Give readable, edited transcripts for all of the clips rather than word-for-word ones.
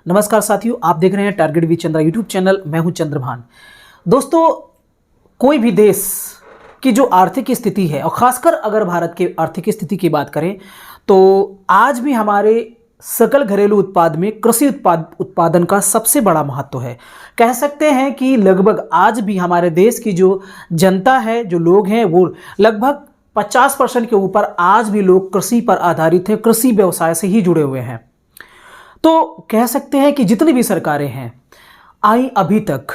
नमस्कार साथियों, आप देख रहे हैं target with Chandra YouTube channel. मैं हूं चंद्रभान। दोस्तों, कोई भी देश की जो आर्थिक स्थिति है और खासकर अगर भारत की आर्थिक स्थिति की बात करें तो आज भी हमारे सकल घरेलू उत्पाद में कृषि उत्पादन का सबसे बड़ा महत्व है। कह सकते हैं कि लगभग आज भी हमारे देश की जो जनता है, जो लोग हैं, वो लगभग 50% के ऊपर आज भी लोग कृषि पर आधारित है, कृषि व्यवसाय से ही जुड़े हुए हैं। तो कह सकते हैं कि जितनी भी सरकारें हैं आई अभी तक,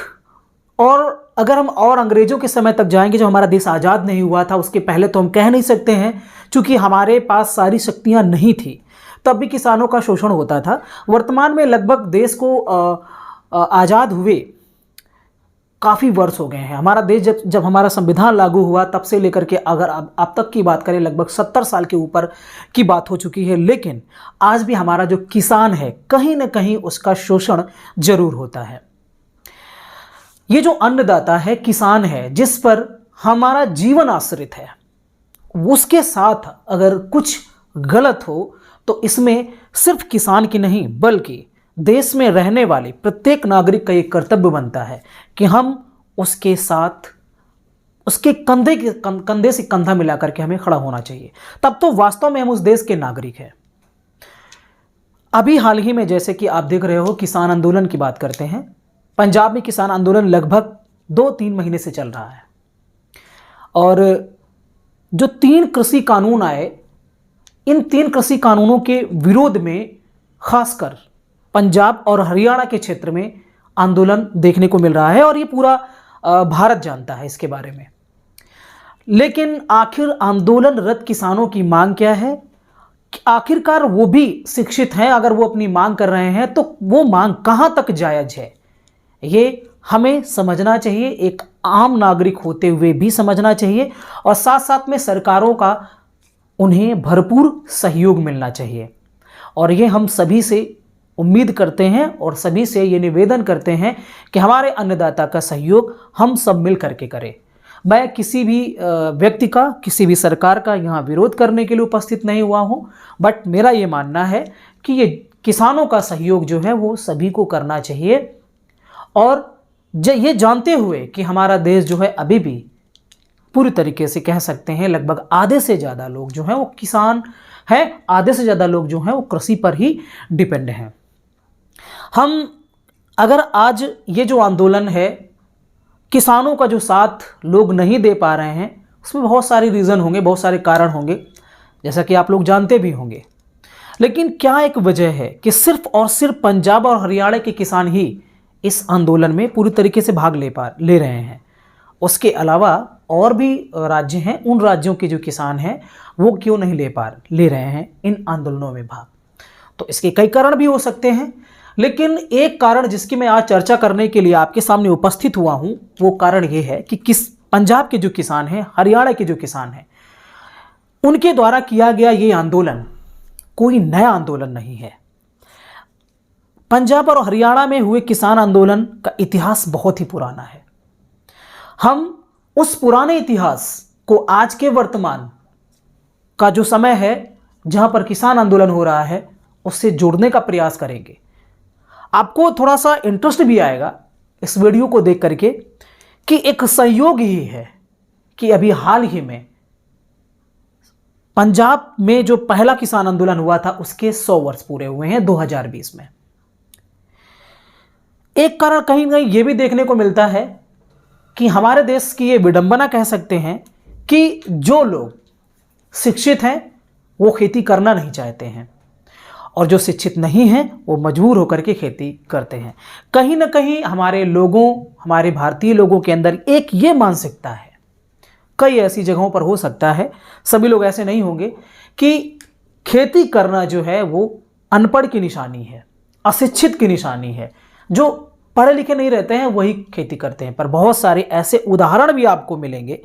और अगर हम और अंग्रेजों के समय तक जाएंगे, जब हमारा देश आज़ाद नहीं हुआ था उसके पहले, तो हम कह नहीं सकते हैं, क्योंकि हमारे पास सारी शक्तियां नहीं थी, तब भी किसानों का शोषण होता था। वर्तमान में लगभग देश को आज़ाद हुए काफ़ी वर्ष हो गए हैं। हमारा देश जब हमारा संविधान लागू हुआ तब से लेकर के अगर अब तक की बात करें, लगभग 70 साल के ऊपर की बात हो चुकी है। लेकिन आज भी हमारा जो किसान है, कहीं ना कहीं उसका शोषण जरूर होता है। ये जो अन्नदाता है, किसान है, जिस पर हमारा जीवन आश्रित है, उसके साथ अगर कुछ गलत हो तो इसमें सिर्फ किसान की नहीं बल्कि देश में रहने वाले प्रत्येक नागरिक का एक कर्तव्य बनता है कि हम उसके साथ, उसके कंधे से कंधा मिलाकर के हमें खड़ा होना चाहिए। तब तो वास्तव में हम उस देश के नागरिक हैं। अभी हाल ही में जैसे कि आप देख रहे हो, किसान आंदोलन की बात करते हैं। पंजाब में किसान आंदोलन लगभग 2-3 महीने से चल रहा है, और जो 3 कृषि कानून आए, इन 3 कृषि कानूनों के विरोध में खासकर पंजाब और हरियाणा के क्षेत्र में आंदोलन देखने को मिल रहा है, और ये पूरा भारत जानता है इसके बारे में। लेकिन आखिर आंदोलनरत किसानों की मांग क्या है? आखिरकार वो भी शिक्षित हैं। अगर वो अपनी मांग कर रहे हैं तो वो मांग कहां तक जायज है, ये हमें समझना चाहिए। एक आम नागरिक होते हुए भी समझना चाहिए, और साथ साथ में सरकारों का उन्हें भरपूर सहयोग मिलना चाहिए। और ये हम सभी से उम्मीद करते हैं और सभी से ये निवेदन करते हैं कि हमारे अन्नदाता का सहयोग हम सब मिल करके करें। मैं किसी भी व्यक्ति का, किसी भी सरकार का यहाँ विरोध करने के लिए उपस्थित नहीं हुआ हूँ, बट मेरा ये मानना है कि ये किसानों का सहयोग जो है वो सभी को करना चाहिए। और ये जानते हुए कि हमारा देश जो है अभी भी पूरी तरीके से कह सकते हैं लगभग आधे से ज़्यादा लोग जो हैं वो किसान हैं, आधे से ज़्यादा लोग जो हैं वो कृषि पर ही डिपेंड हैं। हम अगर आज ये जो आंदोलन है, किसानों का जो साथ लोग नहीं दे पा रहे हैं, उसमें बहुत सारे रीज़न होंगे, बहुत सारे कारण होंगे, जैसा कि आप लोग जानते भी होंगे। लेकिन क्या एक वजह है कि सिर्फ और सिर्फ पंजाब और हरियाणा के किसान ही इस आंदोलन में पूरी तरीके से भाग ले रहे हैं? उसके अलावा और भी राज्य हैं, उन राज्यों के जो किसान हैं वो क्यों नहीं ले रहे हैं इन आंदोलनों में भाग? तो इसके कई कारण भी हो सकते हैं, लेकिन एक कारण जिसकी मैं आज चर्चा करने के लिए आपके सामने उपस्थित हुआ हूं, वो कारण ये है कि पंजाब के जो किसान हैं, हरियाणा के जो किसान हैं, उनके द्वारा किया गया ये आंदोलन कोई नया आंदोलन नहीं है। पंजाब और हरियाणा में हुए किसान आंदोलन का इतिहास बहुत ही पुराना है। हम उस पुराने इतिहास को आज के वर्तमान का जो समय है, जहां पर किसान आंदोलन हो रहा है, उससे जोड़ने का प्रयास करेंगे। आपको थोड़ा सा इंटरेस्ट भी आएगा इस वीडियो को देख करके कि एक संयोग ही है कि अभी हाल ही में पंजाब में जो पहला किसान आंदोलन हुआ था उसके 100 वर्ष पूरे हुए हैं 2020 में। एक कारण कहीं ना कहीं यह भी देखने को मिलता है कि हमारे देश की ये विडंबना कह सकते हैं कि जो लोग शिक्षित हैं वो खेती करना नहीं चाहते हैं, और जो शिक्षित नहीं हैं वो मजबूर होकर के खेती करते हैं। कहीं ना कहीं हमारे लोगों, हमारे भारतीय लोगों के अंदर एक ये मानसिकता है, कई ऐसी जगहों पर हो सकता है, सभी लोग ऐसे नहीं होंगे, कि खेती करना जो है वो अनपढ़ की निशानी है, अशिक्षित की निशानी है। जो पढ़े लिखे नहीं रहते हैं वही खेती करते हैं। पर बहुत सारे ऐसे उदाहरण भी आपको मिलेंगे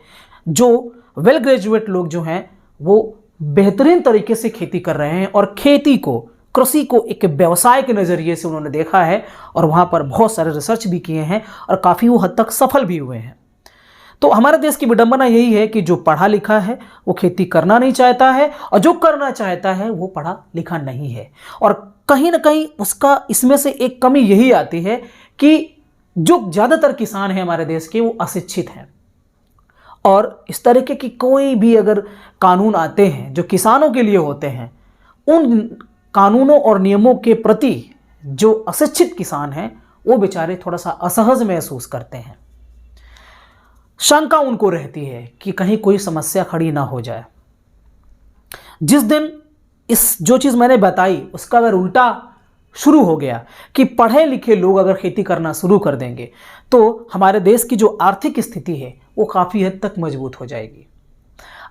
जो वेल ग्रेजुएट लोग जो हैं वो बेहतरीन तरीके से खेती कर रहे हैं, और खेती को, कृषि को एक व्यवसाय के नज़रिए से उन्होंने देखा है, और वहाँ पर बहुत सारे रिसर्च भी किए हैं और काफ़ी वो हद तक सफल भी हुए हैं। तो हमारे देश की विडंबना यही है कि जो पढ़ा लिखा है वो खेती करना नहीं चाहता है, और जो करना चाहता है वो पढ़ा लिखा नहीं है। और कहीं ना कहीं उसका इसमें से एक कमी यही आती है कि जो ज़्यादातर किसान हैं हमारे देश के वो अशिक्षित हैं, और इस तरीके की कोई भी अगर कानून आते हैं जो किसानों के लिए होते हैं, उन कानूनों और नियमों के प्रति जो अशिक्षित किसान हैं वो बेचारे थोड़ा सा असहज महसूस करते हैं। शंका उनको रहती है कि कहीं कोई समस्या खड़ी ना हो जाए। जिस दिन इस जो चीज़ मैंने बताई उसका अगर उल्टा शुरू हो गया कि पढ़े लिखे लोग अगर खेती करना शुरू कर देंगे तो हमारे देश की जो आर्थिक स्थिति है वो काफ़ी हद तक मजबूत हो जाएगी।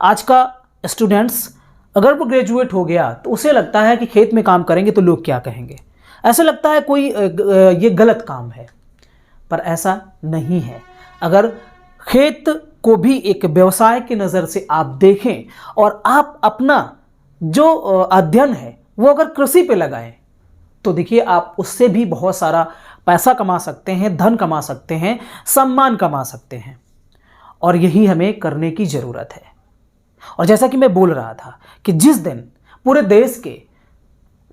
आज का स्टूडेंट्स अगर वो ग्रेजुएट हो गया तो उसे लगता है कि खेत में काम करेंगे तो लोग क्या कहेंगे, ऐसे लगता है कोई ये गलत काम है, पर ऐसा नहीं है। अगर खेत को भी एक व्यवसाय की नज़र से आप देखें और आप अपना जो अध्ययन है वो अगर कृषि पे लगाएं तो देखिए आप उससे भी बहुत सारा पैसा कमा सकते हैं, धन कमा सकते हैं, सम्मान कमा सकते हैं, और यही हमें करने की ज़रूरत है। और जैसा कि मैं बोल रहा था कि जिस दिन पूरे देश के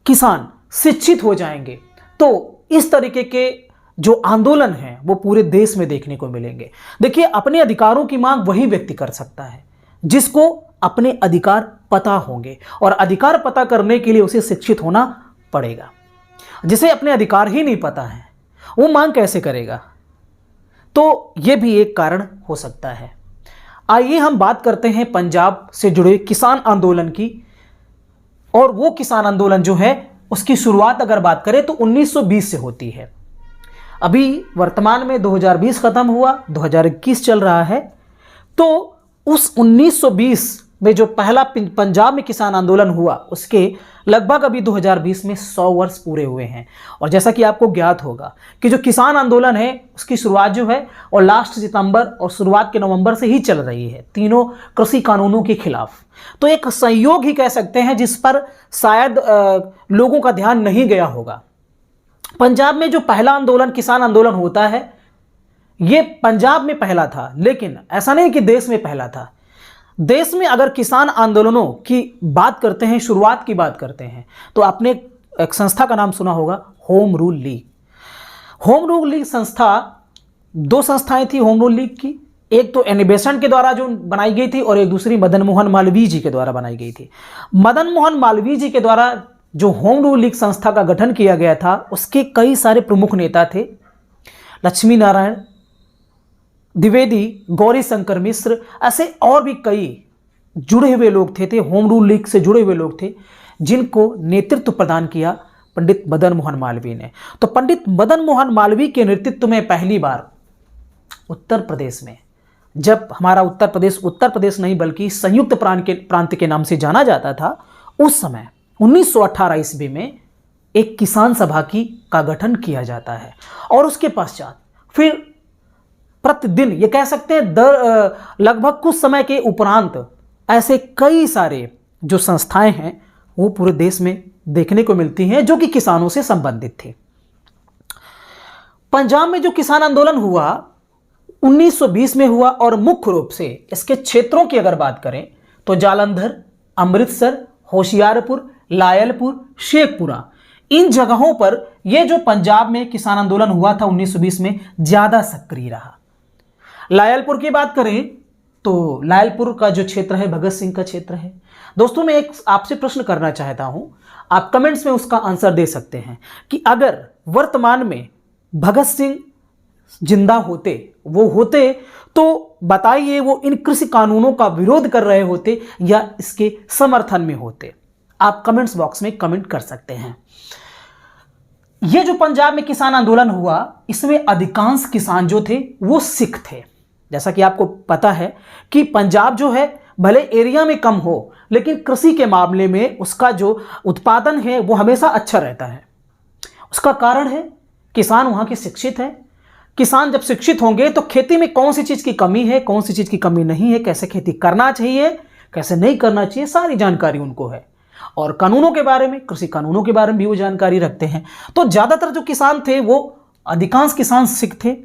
किसान शिक्षित हो जाएंगे तो इस तरीके के जो आंदोलन हैं वो पूरे देश में देखने को मिलेंगे। देखिए, अपने अधिकारों की मांग वही व्यक्ति कर सकता है जिसको अपने अधिकार पता होंगे, और अधिकार पता करने के लिए उसे शिक्षित होना पड़ेगा। जिसे अपने अधिकार ही नहीं पता है वो मांग कैसे करेगा? तो ये भी एक कारण हो सकता है। आइए हम बात करते हैं पंजाब से जुड़े किसान आंदोलन की, और वो किसान आंदोलन जो है उसकी शुरुआत अगर बात करें तो 1920 से होती है। अभी वर्तमान में 2020 खत्म हुआ, 2021 चल रहा है, तो उस 1920 में जो पहला पंजाब में किसान आंदोलन हुआ उसके लगभग अभी 2020 में 100 वर्ष पूरे हुए हैं। और जैसा कि आपको ज्ञात होगा कि जो किसान आंदोलन है उसकी शुरुआत जो है और लास्ट सितंबर और शुरुआत के नवंबर से ही चल रही है, तीनों कृषि कानूनों के खिलाफ। तो एक संयोग ही कह सकते हैं जिस पर शायद लोगों का ध्यान नहीं गया होगा। पंजाब में जो पहला आंदोलन किसान आंदोलन होता है ये पंजाब में पहला था, लेकिन ऐसा नहीं कि देश में पहला था। देश में अगर किसान आंदोलनों की बात करते हैं, शुरुआत की बात करते हैं, तो आपने एक संस्था का नाम सुना होगा, home rule league. Home rule league संस्था, दो संस्थाएं थी होम रूल लीग की, एक तो एनी बेसेंट के द्वारा जो बनाई गई थी और एक दूसरी मदन मोहन मालवीय जी के द्वारा बनाई गई थी। मदन मोहन मालवीय जी के द्वारा जो होम रूल लीग संस्था का गठन किया गया था उसके कई सारे प्रमुख नेता थे, लक्ष्मी नारायण द्विवेदी, गौरी शंकर मिश्र, ऐसे और भी कई जुड़े हुए लोग थे होम रूल लीग से जुड़े हुए लोग थे जिनको नेतृत्व प्रदान किया पंडित मदन मोहन मालवीय ने। तो पंडित मदन मोहन मालवीय के नेतृत्व में पहली बार उत्तर प्रदेश में, जब हमारा उत्तर प्रदेश नहीं बल्कि संयुक्त प्रांत के नाम से जाना जाता था, उस समय 1918 ईस्वी में एक किसान सभा का गठन किया जाता है। और उसके पश्चात फिर प्रतिदिन, ये कह सकते हैं लगभग कुछ समय के उपरांत, ऐसे कई सारे जो संस्थाएं हैं वो पूरे देश में देखने को मिलती हैं जो कि किसानों से संबंधित थी। पंजाब में जो किसान आंदोलन हुआ 1920 में हुआ, और मुख्य रूप से इसके क्षेत्रों की अगर बात करें तो जालंधर, अमृतसर, होशियारपुर, लायलपुर, शेखपुरा, इन जगहों पर यह जो पंजाब में किसान आंदोलन हुआ था 1920 में ज्यादा सक्रिय रहा। लायलपुर की बात करें तो लायलपुर का जो क्षेत्र है भगत सिंह का क्षेत्र है। दोस्तों, मैं एक आपसे प्रश्न करना चाहता हूं, आप कमेंट्स में उसका आंसर दे सकते हैं कि अगर वर्तमान में भगत सिंह जिंदा होते, वो होते, तो बताइए वो इन कृषि कानूनों का विरोध कर रहे होते या इसके समर्थन में होते? आप कमेंट्स बॉक्स में कमेंट कर सकते हैं। यह जो पंजाब में किसान आंदोलन हुआ इसमें अधिकांश किसान जो थे वो सिख थे। जैसा कि आपको पता है कि पंजाब जो है भले एरिया में कम हो लेकिन कृषि के मामले में उसका जो उत्पादन है वो हमेशा अच्छा रहता है। उसका कारण है किसान वहाँ के शिक्षित हैं। किसान जब शिक्षित होंगे तो खेती में कौन सी चीज़ की कमी है, कौन सी चीज़ की कमी नहीं है, कैसे खेती करना चाहिए, कैसे नहीं करना चाहिए, सारी जानकारी उनको है। और कानूनों के बारे में, कृषि कानूनों के बारे में भी वो जानकारी रखते हैं। तो ज़्यादातर जो किसान थे वो अधिकांश किसान सिख थे।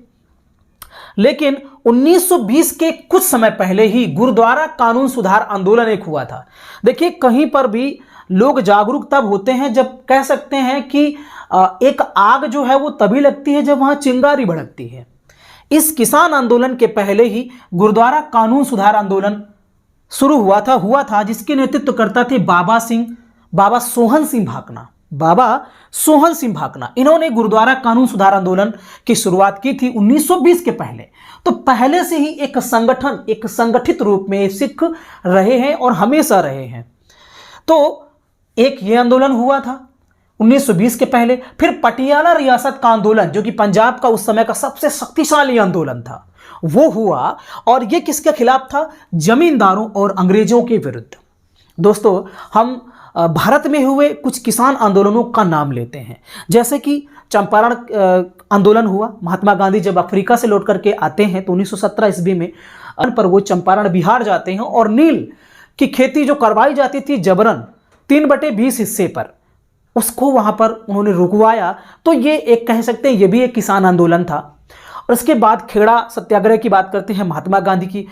लेकिन 1920 के कुछ समय पहले ही गुरुद्वारा कानून सुधार आंदोलन एक हुआ था। देखिए, कहीं पर भी लोग जागरूक तब होते हैं जब कह सकते हैं कि एक आग जो है वो तभी लगती है जब वहां चिंगारी भड़कती है। इस किसान आंदोलन के पहले ही गुरुद्वारा कानून सुधार आंदोलन शुरू हुआ था जिसके नेतृत्व करता थे बाबा सोहन सिंह भाकना। इन्होंने गुरुद्वारा कानून सुधार आंदोलन की शुरुआत की थी 1920 के पहले। तो पहले से ही एक संगठित रूप में सिख रहे हैं और हमेशा रहे हैं। तो एक ये आंदोलन हुआ था 1920 के पहले। फिर पटियाला रियासत का आंदोलन, जो कि पंजाब का उस समय का सबसे शक्तिशाली आंदोलन था, वो हुआ। और ये किसके खिलाफ था? जमींदारों और अंग्रेजों के विरुद्ध। दोस्तों, हम भारत में हुए कुछ किसान आंदोलनों का नाम लेते हैं, जैसे कि चंपारण आंदोलन हुआ। महात्मा गांधी जब अफ्रीका से लौट करके आते हैं तो 1917 ईस्वी में पर वो चंपारण बिहार जाते हैं और नील की खेती जो करवाई जाती थी जबरन 3/20 हिस्से पर, उसको वहां पर उन्होंने रुकवाया। तो ये एक कह सकते हैं ये भी एक किसान आंदोलन था। और उसके बाद खेड़ा सत्याग्रह की बात करते हैं, महात्मा गांधी की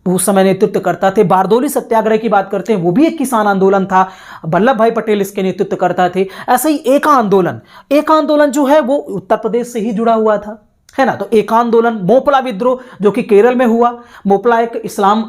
उस समय नेतृत्व करता थे। बारदोली सत्याग्रह की बात करते हैं, वो भी एक किसान आंदोलन था, वल्लभ भाई पटेल इसके नेतृत्व करता थे। ऐसे ही एका आंदोलन जो है वो उत्तर प्रदेश से ही जुड़ा हुआ था, है ना। तो एका आंदोलन, मोपला विद्रोह जो कि केरल में हुआ। मोपला एक इस्लाम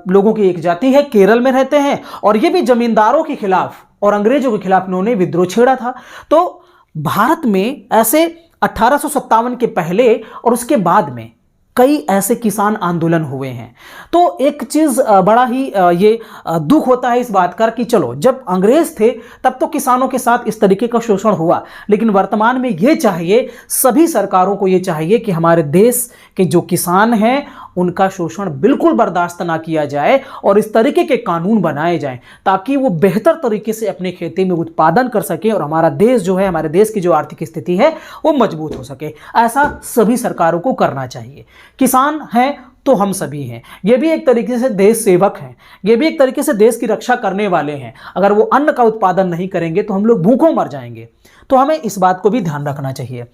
लोगों की एक जाति है, केरल में रहते हैं, और ये भी जमींदारों के खिलाफ और अंग्रेजों के खिलाफ इन्होंने विद्रोह छेड़ा था। तो भारत में ऐसे 1857 के पहले और उसके बाद में कई ऐसे किसान आंदोलन हुए हैं। तो एक चीज बड़ा ही ये दुख होता है इस बात का कि चलो, जब अंग्रेज थे तब तो किसानों के साथ इस तरीके का शोषण हुआ, लेकिन वर्तमान में ये चाहिए, सभी सरकारों को ये चाहिए कि हमारे देश के जो किसान हैं उनका शोषण बिल्कुल बर्दाश्त ना किया जाए और इस तरीके के कानून बनाए जाएं ताकि वो बेहतर तरीके से अपने खेती में उत्पादन कर सके और हमारा देश जो है, हमारे देश की जो आर्थिक स्थिति है वो मजबूत हो सके। ऐसा सभी सरकारों को करना चाहिए। किसान हैं तो हम सभी हैं, ये भी एक तरीके से देश सेवक हैं, ये भी एक तरीके से देश की रक्षा करने वाले हैं। अगर वो अन्न का उत्पादन नहीं करेंगे तो हम लोग भूखों मर जाएंगे। तो हमें इस बात को भी ध्यान रखना चाहिए।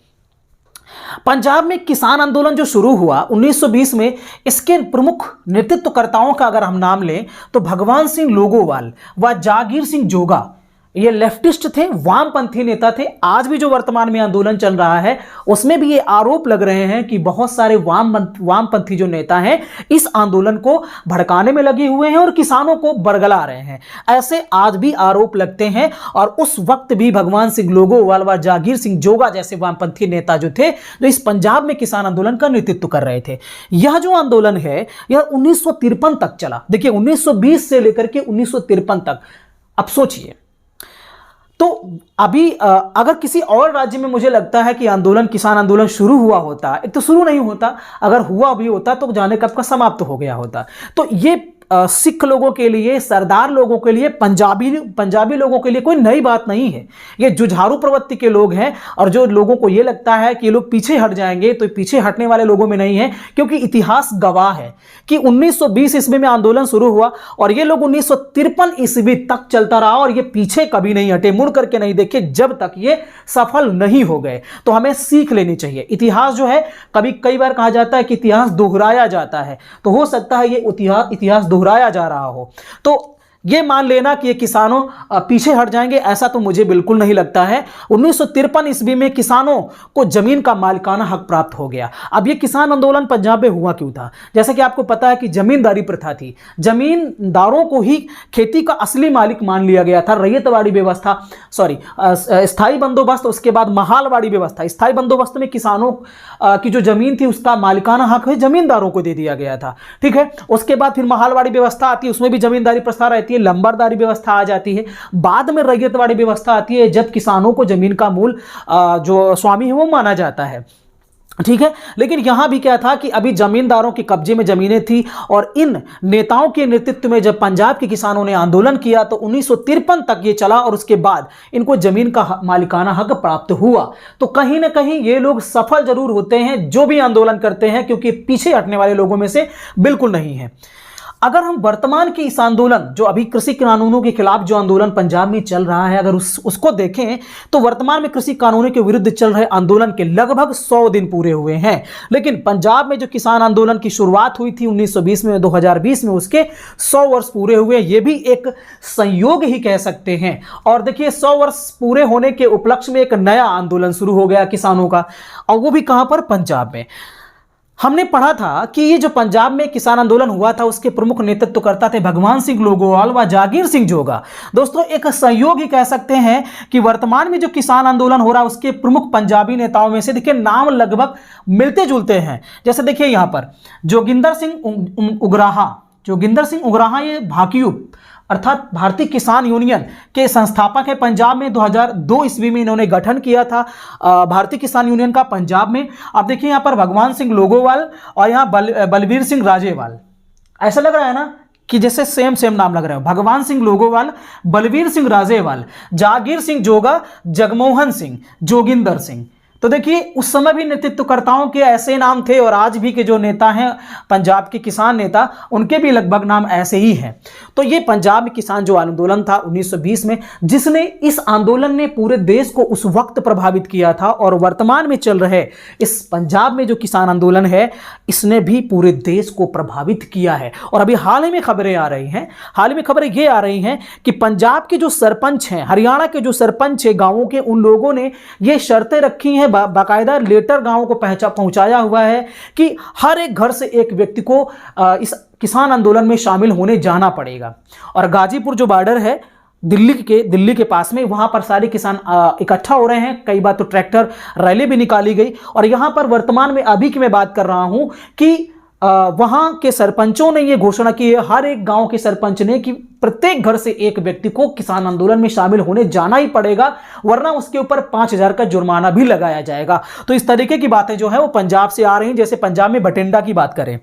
पंजाब में किसान आंदोलन जो शुरू हुआ 1920 में, इसके प्रमुख नेतृत्वकर्ताओं का अगर हम नाम लें तो भगवान सिंह लोगोवाल व जागीर सिंह जोगा, ये लेफ्टिस्ट थे, वामपंथी नेता थे। आज भी जो वर्तमान में आंदोलन चल रहा है उसमें भी ये आरोप लग रहे हैं कि बहुत सारे वामपंथी जो नेता हैं इस आंदोलन को भड़काने में लगे हुए हैं और किसानों को बरगला रहे हैं। ऐसे आज भी आरोप लगते हैं। और उस वक्त भी भगवान सिंह लोगोवाल व जागीर सिंह जोगा जैसे वामपंथी नेता जो थे, जो इस पंजाब में किसान आंदोलन का नेतृत्व कर रहे थे। यह जो आंदोलन है यह 1953 तक चला। देखिए 1920 से लेकर के 1953 तक। अब सोचिए, तो अभी अगर किसी और राज्य में मुझे लगता है कि किसान आंदोलन शुरू हुआ होता, एक तो शुरू नहीं होता, अगर हुआ भी होता तो जाने कब का समाप्त हो गया होता। तो ये सिख लोगों के लिए, सरदार लोगों के लिए, पंजाबी लोगों के लिए कोई नई बात नहीं है। ये जुझारू प्रवृत्ति के लोग हैं और जो लोगों को ये लगता है कि ये लोग पीछे हट जाएंगे, तो पीछे हटने वाले लोगों में नहीं है, क्योंकि इतिहास गवाह है कि 1920 ईस्वी में आंदोलन शुरू हुआ और ये लोग 1953 ईस्वी तक चलता रहा और ये पीछे कभी नहीं हटे, मुड़ करके नहीं देखे जब तक ये सफल नहीं हो गए। तो हमें सीख लेनी चाहिए। इतिहास जो है, कई बार कहा जाता है कि इतिहास दोहराया जाता है, तो हो सकता है ये इतिहास दोहराया जा रहा हो। तो ये मान लेना कि ये किसानों पीछे हट जाएंगे, ऐसा तो मुझे बिल्कुल नहीं लगता है। 1953 ईस्वी में किसानों को जमीन का मालिकाना हक प्राप्त हो गया। अब ये किसान आंदोलन पंजाब में हुआ क्यों था? जैसे कि आपको पता है कि जमींदारी प्रथा थी, जमींदारों को ही खेती का असली मालिक मान लिया गया था। रैयतवाड़ी व्यवस्था, स्थायी बंदोबस्त, उसके बाद महालवाड़ी व्यवस्था। स्थायी बंदोबस्त में किसानों की जो जमीन थी उसका मालिकाना हक है जमींदारों को दे दिया गया था, ठीक है। उसके बाद फिर महालवाड़ी व्यवस्था आती है, उसमें भी जमींदारी प्रथा रहती है, लंबरदारी व्यवस्था आ जाती है। बाद में रैयतवाड़ी व्यवस्था आती है, जब किसानों को जमीन का मूल जो स्वामी है वो माना जाता है, ठीक है। लेकिन यहां भी क्या था कि अभी जमींदारों के कब्जे में जमीनें थी और इन नेताओं के नेतृत्व में जब पंजाब के किसानों ने आंदोलन किया तो 1953 तक ये चला और उसके बाद इनको जमीन का मालिकाना हक प्राप्त हुआ। तो कहीं ना कहीं ये लोग सफल जरूर होते हैं जो भी आंदोलन करते हैं, क्योंकि पीछे हटने वाले लोगों में से बिल्कुल नहीं है। अगर हम वर्तमान के इस आंदोलन, जो अभी कृषि कानूनों के खिलाफ जो आंदोलन पंजाब में चल रहा है, अगर उसको देखें तो वर्तमान में कृषि कानूनों के विरुद्ध चल रहे आंदोलन के लगभग 100 दिन पूरे हुए हैं। लेकिन पंजाब में जो किसान आंदोलन की शुरुआत हुई थी 1920 में, 2020 में उसके 100 वर्ष पूरे हुए। ये भी एक संयोग ही कह सकते हैं। और देखिए 100 वर्ष पूरे होने के उपलक्ष्य में एक नया आंदोलन शुरू हो गया किसानों का, और वो भी कहां पर? पंजाब में। हमने पढ़ा था कि ये जो पंजाब में किसान आंदोलन हुआ था उसके प्रमुख नेतृत्वकर्ता थे भगवान सिंह लोगोवाल व जागीर सिंह जोगा। दोस्तों एक संयोग ही कह सकते हैं कि वर्तमान में जो किसान आंदोलन हो रहा है उसके प्रमुख पंजाबी नेताओं में से देखिए नाम लगभग मिलते जुलते हैं। जैसे देखिए यहां पर जोगिंदर सिंह उग्राहा ये भाकियू अर्थात भारतीय किसान यूनियन के संस्थापक है। पंजाब में 2002 ईस्वी में इन्होंने गठन किया था भारतीय किसान यूनियन का पंजाब में। अब देखिए यहाँ पर भगवान सिंह लोगोवाल और यहाँ बलवीर सिंह राजेवाल, ऐसा लग रहा है ना कि जैसे सेम नाम लग रहा है। भगवान सिंह लोगोवाल, बलवीर सिंह राजेवाल, जागीर सिंह जोगा, जगमोहन सिंह, जोगिंदर सिंह। तो देखिए उस समय भी नेतृत्वकर्ताओं के ऐसे नाम थे और आज भी के जो नेता हैं पंजाब के किसान नेता, उनके भी लगभग नाम ऐसे ही हैं। तो ये पंजाब में किसान जो आंदोलन था 1920 में, जिसने इस आंदोलन ने पूरे देश को उस वक्त प्रभावित किया था, और वर्तमान में चल रहे इस पंजाब में जो किसान आंदोलन है इसने भी पूरे देश को प्रभावित किया है। और अभी हाल ही में खबरें आ रही हैं, हाल ही में खबरें ये आ रही हैं कि पंजाब के जो सरपंच हैं, हरियाणा के जो सरपंच है गांवों के, उन लोगों ने ये शर्तें रखी हैं, बाकायदा लेटर गांवों को पहुंचाया हुआ है कि हर एक घर से एक व्यक्ति को इस किसान आंदोलन में शामिल होने जाना पड़ेगा। और गाजीपुर जो बॉर्डर है दिल्ली के पास में, वहां पर सारे किसान इकट्ठा हो रहे हैं। कई बार तो ट्रैक्टर रैली भी निकाली गई। और यहां पर वर्तमान में अभी की मैं बात कर रहा हूं कि वहां के सरपंचों ने यह घोषणा की है, हर एक गांव के सरपंच ने, कि प्रत्येक घर से एक व्यक्ति को किसान आंदोलन में शामिल होने जाना ही पड़ेगा, वरना उसके ऊपर 5,000 का जुर्माना भी लगाया जाएगा। तो इस तरीके की बातें जो है वो पंजाब से आ रही हैं। जैसे पंजाब में बठिंडा की बात करें,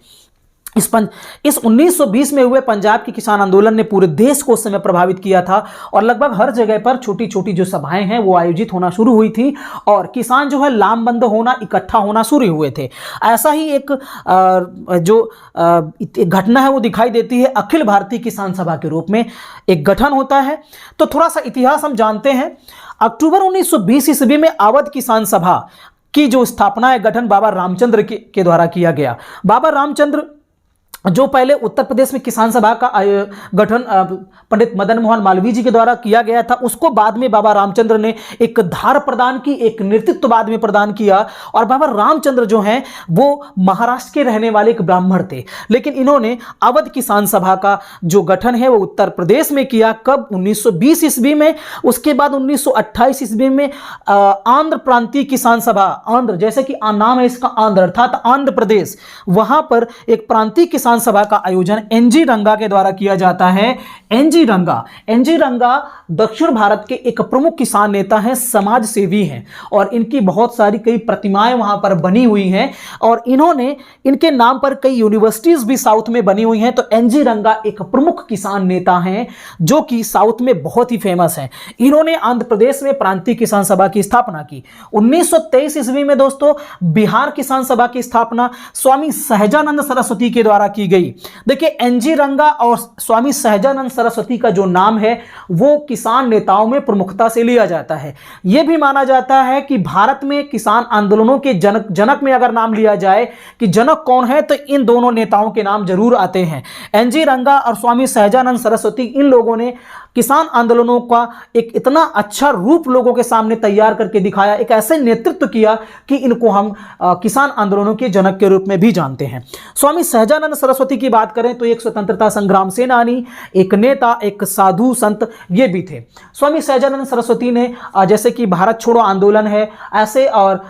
इस 1920 में हुए पंजाब के किसान आंदोलन ने पूरे देश को उस समय प्रभावित किया था, और लगभग हर जगह पर छोटी छोटी जो सभाएं हैं वो आयोजित होना शुरू हुई थी, और किसान जो है लामबंद होना, इकट्ठा होना शुरू हुए थे। ऐसा ही एक घटना है वो दिखाई देती है अखिल भारतीय किसान सभा के रूप में एक गठन होता है। तो थोड़ा सा इतिहास हम जानते हैं। अक्टूबर 1920 ईस्वी में अवध किसान सभा की जो स्थापना है, गठन बाबा रामचंद्र के द्वारा किया गया। बाबा रामचंद्र जो पहले उत्तर प्रदेश में किसान सभा का गठन पंडित मदन मोहन मालवीय जी के द्वारा किया गया था, उसको बाद में बाबा रामचंद्र ने एक धार प्रदान की, एक नेतृत्व बाद में प्रदान किया। और बाबा रामचंद्र जो हैं वो महाराष्ट्र के रहने वाले एक ब्राह्मण थे, लेकिन इन्होंने अवध किसान सभा का जो गठन है वो उत्तर प्रदेश में किया। कब? 1920 ईस्वी में। उसके बाद 1928 ईस्वी में आंध्र प्रांतीय किसान सभा, आंध्र जैसे कि नाम है इसका आंध्र अर्थात आंध्र प्रदेश, वहां पर एक प्रांतीय किसान सभा का आयोजन एनजी रंगा के द्वारा किया जाता है। एनजी रंगा दक्षिण भारत के एक प्रमुख किसान नेता हैं, समाज सेवी हैं, और इनकी बहुत सारी कई प्रतिमाएं वहां पर बनी हुई हैं, और इनके नाम पर कई यूनिवर्सिटीज भी साउथ में बनी हुई हैं। तो एनजी रंगा एक प्रमुख किसान नेता हैं जो कि साउथ में बहुत ही फेमस हैं। इन्होंने आंध्र प्रदेश में प्रांतीय किसान सभा की स्थापना की। 1923 ईस्वी में दोस्तों बिहार किसान सभा की स्थापना स्वामी सहजानंद सरस्वती के द्वारा की गई। देखिए एनजी रंगा और स्वामी सहजानंद सरस्वती का जो नाम है वो किसान नेताओं में प्रमुखता से लिया जाता है। यह भी माना जाता है कि भारत में किसान आंदोलनों के जनक में अगर नाम लिया जाए कि जनक कौन है, तो इन दोनों नेताओं के नाम जरूर आते हैं। एनजी रंगा और स्वामी सहजानंद सरस्वती, इन लोगों ने किसान आंदोलनों का एक इतना अच्छा रूप लोगों के सामने तैयार करके दिखाया, एक ऐसे नेतृत्व किया कि इनको हम किसान आंदोलनों के जनक के रूप में भी जानते हैं। स्वामी सहजानंद सरस्वती की बात करें तो एक स्वतंत्रता संग्राम सेनानी, एक नेता, एक साधु संत ये भी थे। स्वामी सहजानंद सरस्वती ने जैसे कि भारत छोड़ो आंदोलन है, ऐसे और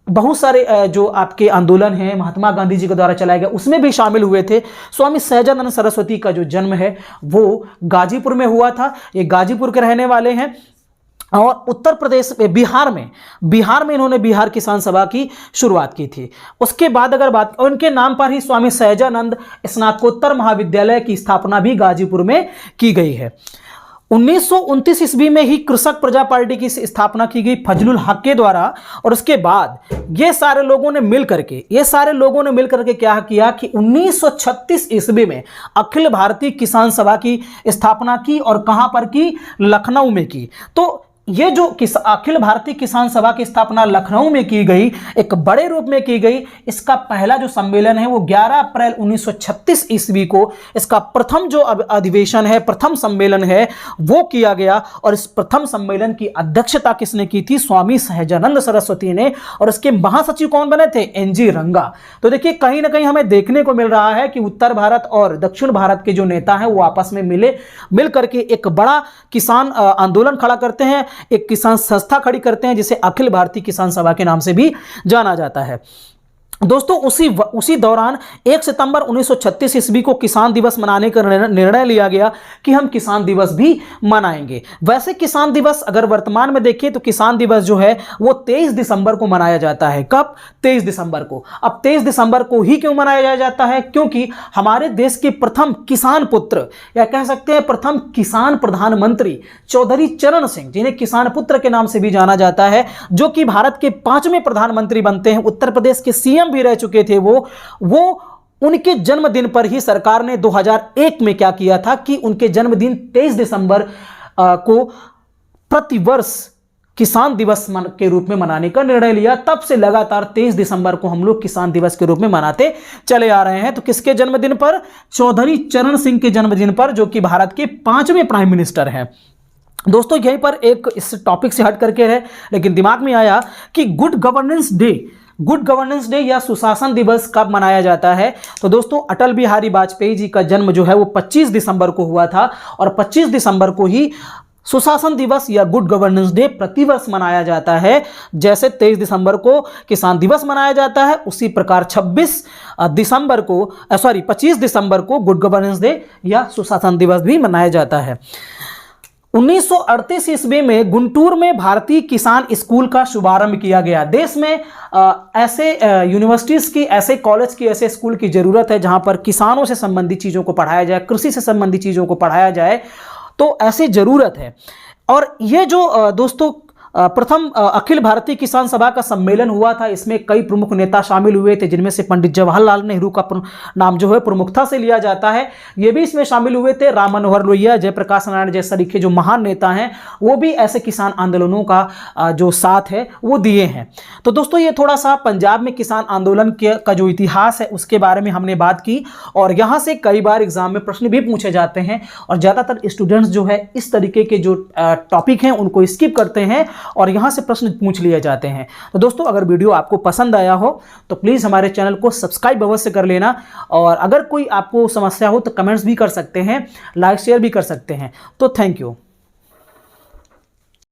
बहुत सारे जो आपके आंदोलन हैं महात्मा गांधी जी के द्वारा चलाए गए उसमें भी शामिल हुए थे। स्वामी सहजानंद सरस्वती का जो जन्म है वो गाजीपुर में हुआ था। ये गाजीपुर के रहने वाले हैं, और उत्तर प्रदेश में बिहार में इन्होंने बिहार किसान सभा की शुरुआत की थी। उसके बाद अगर बात, उनके नाम पर ही स्वामी सहजानंद स्नातकोत्तर महाविद्यालय की स्थापना भी गाजीपुर में की गई है। 1929 ईस्वी में ही कृषक प्रजा पार्टी की स्थापना की गई फजलुल हक के द्वारा। और उसके बाद ये सारे लोगों ने मिलकर के क्या किया कि 1936 ईस्वी में अखिल भारतीय किसान सभा की स्थापना की। और कहां पर की? लखनऊ में की। तो ये जो अखिल भारतीय किसान सभा की स्थापना लखनऊ में की गई, एक बड़े रूप में की गई, इसका पहला जो सम्मेलन है वो 11 अप्रैल 1936 ईस्वी को इसका प्रथम जो अधिवेशन है, प्रथम सम्मेलन है वो किया गया। और इस प्रथम सम्मेलन की अध्यक्षता किसने की थी? स्वामी सहजानंद सरस्वती ने। और इसके महासचिव कौन बने थे? एनजी रंगा। तो देखिए कहीं ना कहीं हमें देखने को मिल रहा है कि उत्तर भारत और दक्षिण भारत के जो नेता हैं वो आपस में मिल करके एक बड़ा किसान आंदोलन खड़ा करते हैं, एक किसान संस्था खड़ी करते हैं जिसे अखिल भारतीय किसान सभा के नाम से भी जाना जाता है। दोस्तों उसी दौरान 1 सितंबर 1936 ईस्वी को किसान दिवस मनाने का निर्णय लिया गया कि हम किसान दिवस भी मनाएंगे। वैसे किसान दिवस अगर वर्तमान में देखें तो किसान दिवस जो है वो 23 दिसंबर को मनाया जाता है। कब? 23 दिसंबर को। अब 23 दिसंबर को ही क्यों मनाया जाता है? क्योंकि हमारे देश के प्रथम किसान पुत्र या कह सकते हैं प्रथम किसान प्रधानमंत्री चौधरी चरण सिंह, जिन्हें किसान पुत्र के नाम से भी जाना जाता है, जो कि भारत के 5वें प्रधानमंत्री बनते हैं, उत्तर प्रदेश के सीएम भी रह चुके थे वो उनके जन्मदिन पर ही सरकार ने 2001 में क्या किया था कि उनके जन्मदिन 23 दिसंबर को प्रतिवर्ष किसान दिवस के रूप में मनाने का निर्णय लिया। तब से लगातार 23 दिसंबर को हम लोग किसान दिवस के रूप में मनाते चले आ रहे हैं। तो किसके जन्मदिन पर? चौधरी चरण सिंह के जन्मदिन पर, जो कि भारत के 5वें प्राइम मिनिस्टर हैं। दोस्तों यहीं पर एक इस टॉपिक से हट करके है, लेकिन दिमाग में आया कि गुड गवर्नेंस डे या सुशासन दिवस कब मनाया जाता है? तो दोस्तों अटल बिहारी वाजपेयी जी का जन्म जो है वो 25 दिसंबर को हुआ था। और 25 दिसंबर को ही सुशासन दिवस या गुड गवर्नेंस डे प्रतिवर्ष मनाया जाता है। जैसे 23 दिसंबर को किसान दिवस मनाया जाता है, उसी प्रकार 25 दिसंबर को गुड गवर्नेंस डे या सुशासन दिवस भी मनाया जाता है। 1938 ईस्वी में गुंटूर में भारतीय किसान स्कूल का शुभारंभ किया गया। देश में ऐसे यूनिवर्सिटीज की, ऐसे कॉलेज की, ऐसे स्कूल की जरूरत है जहां पर किसानों से संबंधित चीजों को पढ़ाया जाए, कृषि से संबंधित चीजों को पढ़ाया जाए, तो ऐसी जरूरत है। और ये जो दोस्तों प्रथम अखिल भारतीय किसान सभा का सम्मेलन हुआ था, इसमें कई प्रमुख नेता शामिल हुए थे, जिनमें से पंडित जवाहरलाल नेहरू का नाम जो है प्रमुखता से लिया जाता है। ये भी इसमें शामिल हुए थे। राम मनोहर लोहिया, जयप्रकाश नारायण जैसे तरीके जो महान नेता हैं वो भी ऐसे किसान आंदोलनों का जो साथ है वो दिए हैं। तो दोस्तों ये थोड़ा सा पंजाब में किसान आंदोलन का जो इतिहास है उसके बारे में हमने बात की। और यहाँ से कई बार एग्जाम में प्रश्न भी पूछे जाते हैं और ज़्यादातर स्टूडेंट्स जो है इस तरीके के जो टॉपिक हैं उनको स्किप करते हैं और यहां से प्रश्न पूछ लिए जाते हैं। तो दोस्तों अगर वीडियो आपको पसंद आया हो तो प्लीज़ हमारे चैनल को सब्सक्राइब अवश्य कर लेना। और अगर कोई आपको समस्या हो तो कमेंट्स भी कर सकते हैं, लाइक शेयर भी कर सकते हैं। तो थैंक यू।